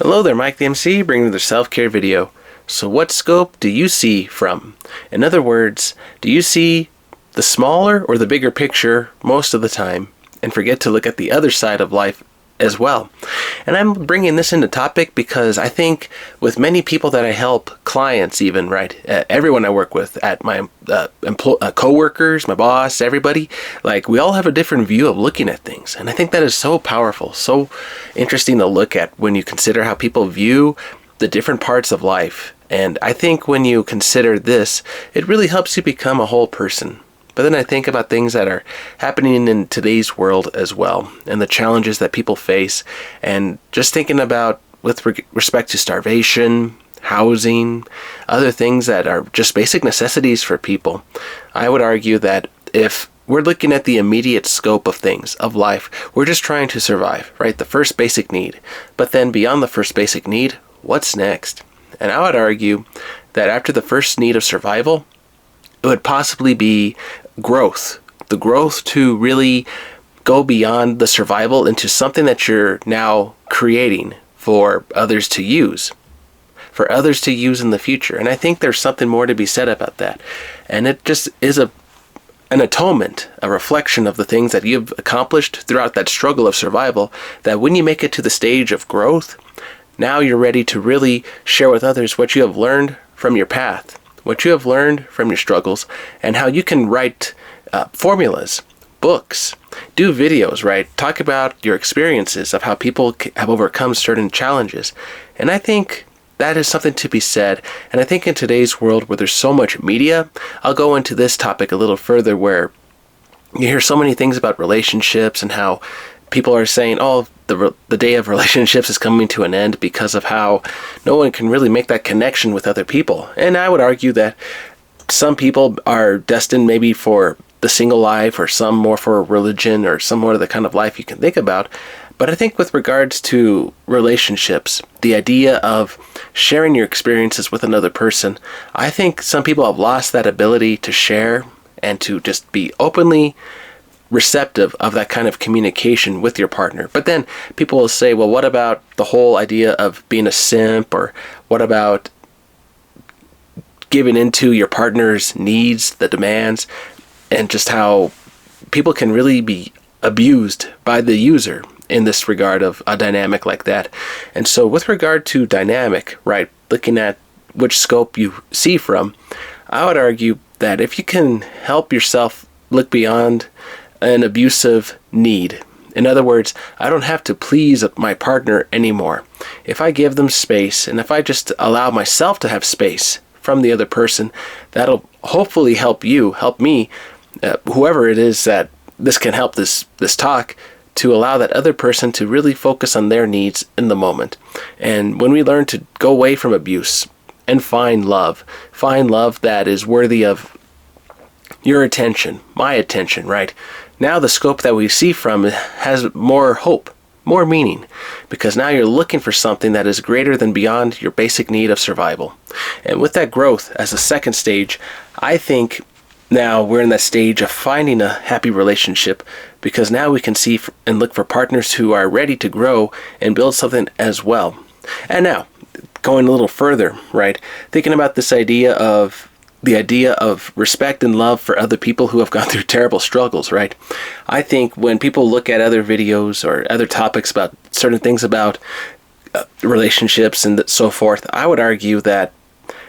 Hello there, Mike the MC, bringing the self-care video. So what scope do you see from? In other words, do you see the smaller or the bigger picture most of the time and forget to look at the other side of life as well? And I'm bringing this into topic because I think with many people that I help, clients even, right, everyone I work with, at my co-workers, my boss, everybody, like we all have a different view of looking at things. And I think that is so powerful, so interesting to look at when you consider how people view the different parts of life. And I think when you consider this, it really helps you become a whole person. But then I think about things that are happening in today's world as well, and the challenges that people face, and just thinking about with respect to starvation, housing, other things that are just basic necessities for people. I would argue that if we're looking at the immediate scope of things, of life, we're just trying to survive, right? The first basic need. But then beyond the first basic need, what's next? And I would argue that after the first need of survival, it would possibly be growth. The growth to really go beyond the survival into something that you're now creating for others to use. For others to use in the future. And I think there's something more to be said about that. And it just is an atonement, a reflection of the things that you've accomplished throughout that struggle of survival, that when you make it to the stage of growth, now you're ready to really share with others what you have learned from your path, what you have learned from your struggles, and how you can write formulas, books, do videos, right? Talk about your experiences of how people have overcome certain challenges. And I think that is something to be said. And I think in today's world where there's so much media, I'll go into this topic a little further, where you hear so many things about relationships and how people are saying, oh, the day of relationships is coming to an end because of how no one can really make that connection with other people. And I would argue that some people are destined maybe for the single life, or some more for a religion, or some more of the kind of life you can think about. But I think with regards to relationships, the idea of sharing your experiences with another person, I think some people have lost that ability to share and to just be openly receptive of that kind of communication with your partner. But then people will say, well, what about the whole idea of being a simp, or what about giving into your partner's needs, the demands, and just how people can really be abused by the user in this regard of a dynamic like that. And so with regard to dynamic, right, looking at which scope you see from, I would argue that if you can help yourself look beyond an abusive need. In other words, I don't have to please my partner anymore. If I give them space, and if I just allow myself to have space from the other person, that'll hopefully help me, whoever it is that this can help this talk, to allow that other person to really focus on their needs in the moment. And when we learn to go away from abuse and find love that is worthy of your attention, my attention, right? Now the scope that we see from has more hope, more meaning, because now you're looking for something that is greater than beyond your basic need of survival. And with that growth as a second stage, I think now we're in that stage of finding a happy relationship, because now we can see and look for partners who are ready to grow and build something as well. And now, going a little further, right, thinking about this idea of respect and love for other people who have gone through terrible struggles, right? I think when people look at other videos or other topics about certain things about relationships and so forth, I would argue that,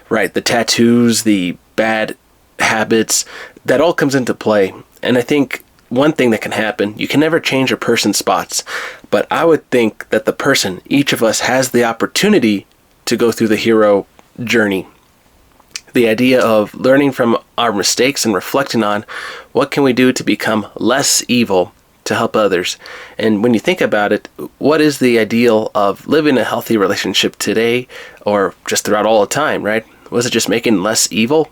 right, the tattoos, the bad habits, that all comes into play. And I think one thing that can happen, you can never change a person's spots, but I would think that the person, each of us, has the opportunity to go through the hero journey. The idea of learning from our mistakes and reflecting on what can we do to become less evil to help others. And when you think about it, what is the ideal of living a healthy relationship today, or just throughout all the time, right? Was it just making less evil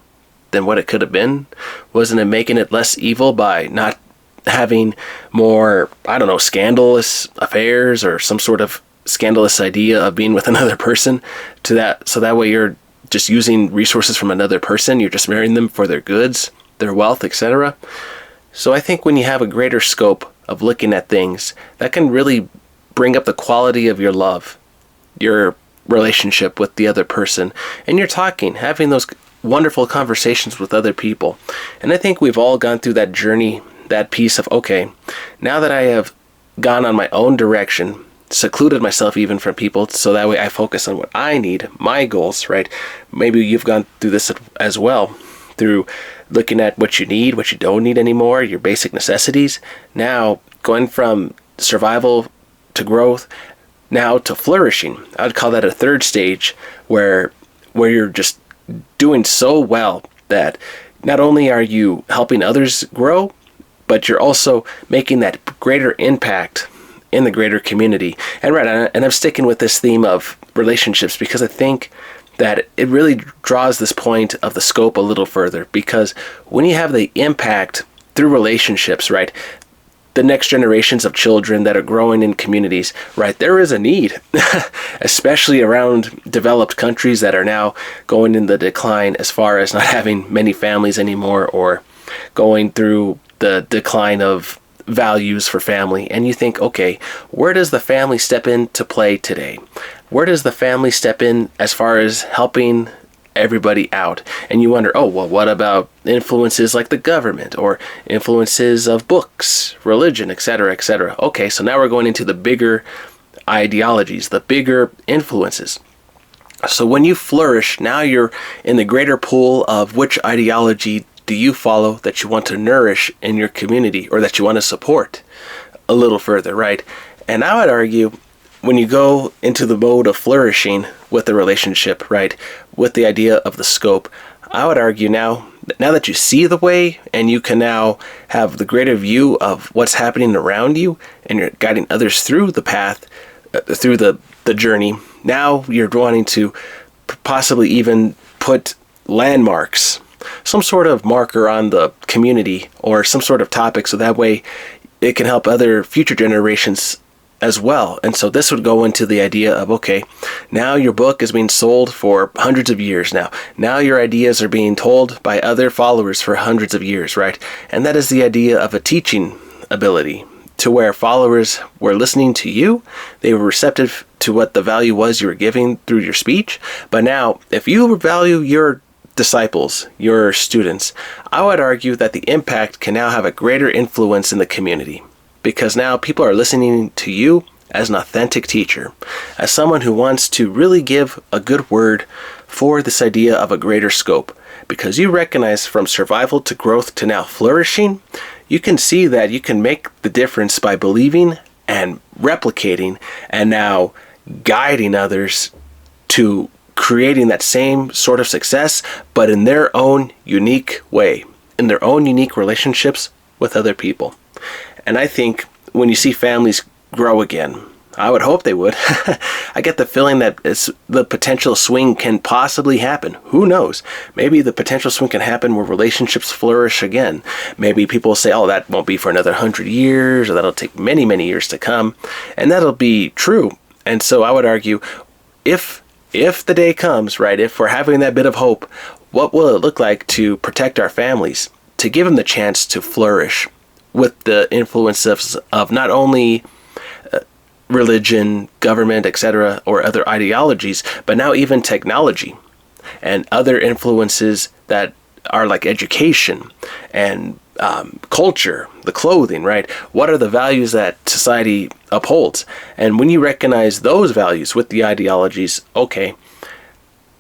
than what it could have been? Wasn't it making it less evil by not having more, scandalous affairs or some sort of scandalous idea of being with another person so that way you're just using resources from another person, you're just marrying them for their goods, their wealth, etc. So I think when you have a greater scope of looking at things, that can really bring up the quality of your love your relationship with the other person, and you're talking, having those wonderful conversations with other people. And I think we've all gone through that journey, that piece of, okay, now that I have gone on my own direction, secluded myself even from people, so that way I focus on what I need, my goals, right? Maybe you've gone through this as well, through looking at what you need, what you don't need anymore, your basic necessities. Now going from survival to growth, now to flourishing. I would call that a third stage, where you're just doing so well that not only are you helping others grow, but you're also making that greater impact in the greater community. And I'm sticking with this theme of relationships because I think that it really draws this point of the scope a little further, because when you have the impact through relationships, right, the next generations of children that are growing in communities, right, there is a need, especially around developed countries that are now going in the decline as far as not having many families anymore, or going through the decline of values for family. And you think, okay, where does the family step into play today? Where does the family step in as far as helping everybody out? And you wonder, oh, well, what about influences like the government or influences of books, religion, etc., etc.? Okay, so now we're going into the bigger ideologies, the bigger influences. So when you flourish, now you're in the greater pool of which ideology do you follow that you want to nourish in your community, or that you want to support a little further, right? And I would argue, when you go into the mode of flourishing with the relationship, right, with the idea of the scope, I would argue now that you see the way, and you can now have the greater view of what's happening around you, and you're guiding others through the path, through the journey. Now you're wanting to possibly even put landmarks, some sort of marker on the community, or some sort of topic, so that way it can help other future generations as well. And so this would go into the idea of, okay, now your book is being sold for hundreds of years now. Now your ideas are being told by other followers for hundreds of years, right? And that is the idea of a teaching ability, to where followers were listening to you, they were receptive to what the value was you were giving through your speech. But now, if you value your disciples, your students, I would argue that the impact can now have a greater influence in the community, because now people are listening to you as an authentic teacher, as someone who wants to really give a good word for this idea of a greater scope. Because you recognize from survival to growth to now flourishing, you can see that you can make the difference by believing and replicating and now guiding others to creating that same sort of success, but in their own unique way, in their own unique relationships with other people. And I think when you see families grow again, I would hope they would. I get the feeling that the potential swing can possibly happen. Who knows? Maybe the potential swing can happen where relationships flourish again. Maybe people say, oh, that won't be for another 100 years, or that'll take many, many years to come. And that'll be true. And so I would argue, if the day comes, right, if we're having that bit of hope, what will it look like to protect our families, to give them the chance to flourish with the influences of not only religion, government, etc., or other ideologies, but now even technology and other influences that are like education and culture, the clothing, right? What are the values that society upholds? And when you recognize those values with the ideologies, okay,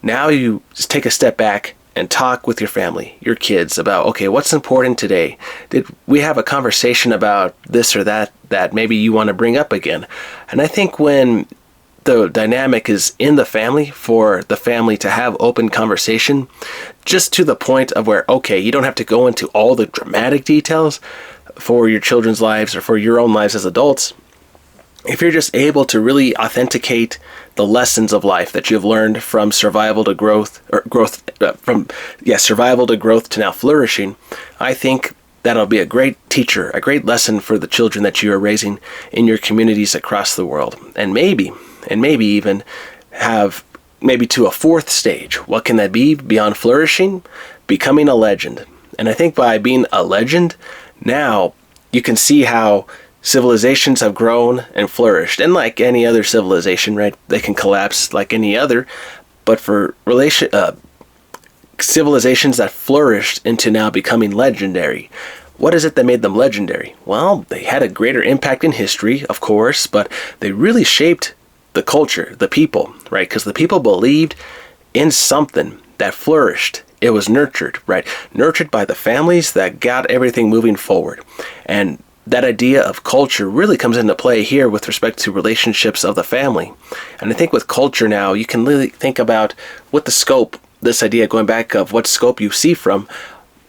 now you just take a step back and talk with your family, your kids, about, okay, what's important today? Did we have a conversation about this or that maybe you want to bring up again? And I think when the dynamic is in the family, for the family to have open conversation, just to the point of where, okay, you don't have to go into all the dramatic details for your children's lives or for your own lives as adults. If you're just able to really authenticate the lessons of life that you've learned from survival to growth, or survival to growth to now flourishing, I think that'll be a great teacher, a great lesson for the children that you are raising in your communities across the world. And maybe even have to a fourth stage. What can that be beyond flourishing? Becoming a legend. And I think by being a legend, now you can see how civilizations have grown and flourished. And like any other civilization, right, they can collapse like any other. But for civilizations that flourished into now becoming legendary, what is it that made them legendary? Well, they had a greater impact in history, of course, but they really shaped the culture, the people, right? Because the people believed in something that flourished. It was nurtured, right? Nurtured by the families that got everything moving forward. And that idea of culture really comes into play here with respect to relationships of the family. And I think with culture now, you can really think about what the scope, this idea going back of what scope you see from.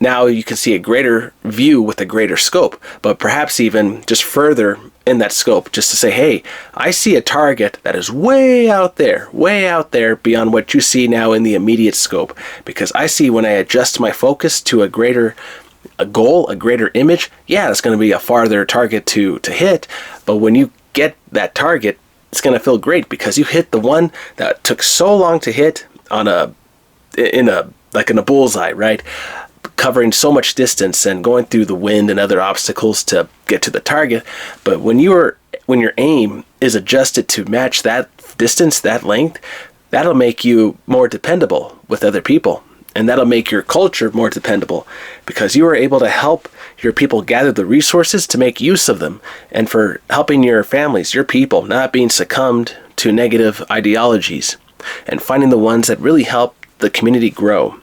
Now you can see a greater view with a greater scope, but perhaps even just further in that scope, just to say, hey, I see a target that is way out there beyond what you see now in the immediate scope. Because I see when I adjust my focus to a goal, a greater image, yeah, it's going to be a farther target to hit. But when you get that target, it's going to feel great because you hit the one that took so long to hit in a bullseye, right? Covering so much distance and going through the wind and other obstacles to get to the target. But when your aim is adjusted to match that distance, that length, that'll make you more dependable with other people. And that'll make your culture more dependable because you are able to help your people gather the resources to make use of them, and for helping your families, your people, not being succumbed to negative ideologies, and finding the ones that really help the community grow.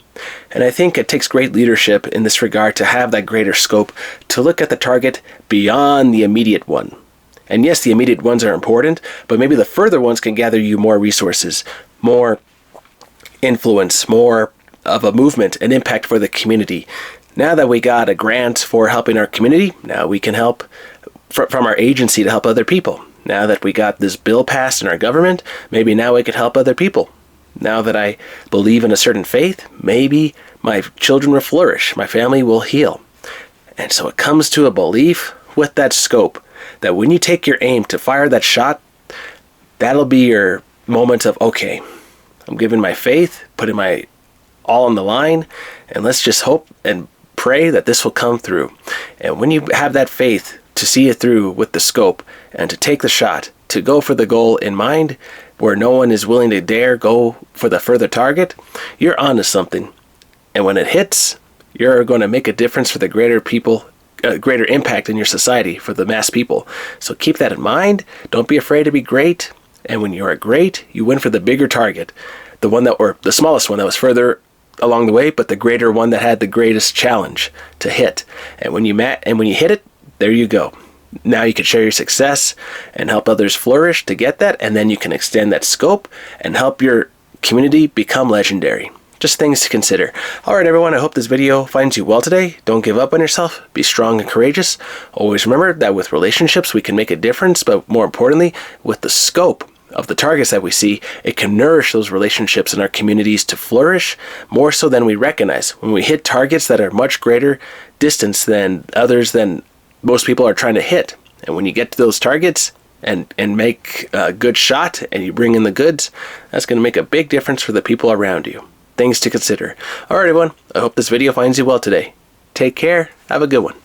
And I think it takes great leadership in this regard to have that greater scope, to look at the target beyond the immediate one. And yes, the immediate ones are important, but maybe the further ones can gather you more resources, more influence, more of a movement and impact for the community. Now that we got a grant for helping our community, now we can help from our agency to help other people. Now that we got this bill passed in our government, maybe now we could help other people. Now that I believe in a certain faith, maybe my children will flourish, my family will heal. And so it comes to a belief with that scope that when you take your aim to fire that shot, that'll be your moment of, okay, I'm giving my faith, putting my all on the line, and let's just hope and pray that this will come through. And when you have that faith to see it through with the scope and to take the shot, to go for the goal in mind, where no one is willing to dare go for the further target, you're onto something. And when it hits, you're going to make a difference for the greater impact in your society, for the mass people. So keep that in mind. Don't be afraid to be great. And when you are great, you win for the bigger target, the one that, or the smallest one that was further along the way, but the greater one that had the greatest challenge to hit. And when you hit it, there you go. Now you can share your success and help others flourish to get that, and then you can extend that scope and help your community become legendary. Just things to consider. Alright everyone, I hope this video finds you well today. Don't give up on yourself. Be strong and courageous. Always remember that with relationships we can make a difference, but more importantly, with the scope of the targets that we see, it can nourish those relationships in our communities to flourish more so than we recognize. When we hit targets that are much greater distance than others than most people are trying to hit, and when you get to those targets and make a good shot and you bring in the goods, that's going to make a big difference for the people around you. Things to consider. Alright everyone, I hope this video finds you well today. Take care, have a good one.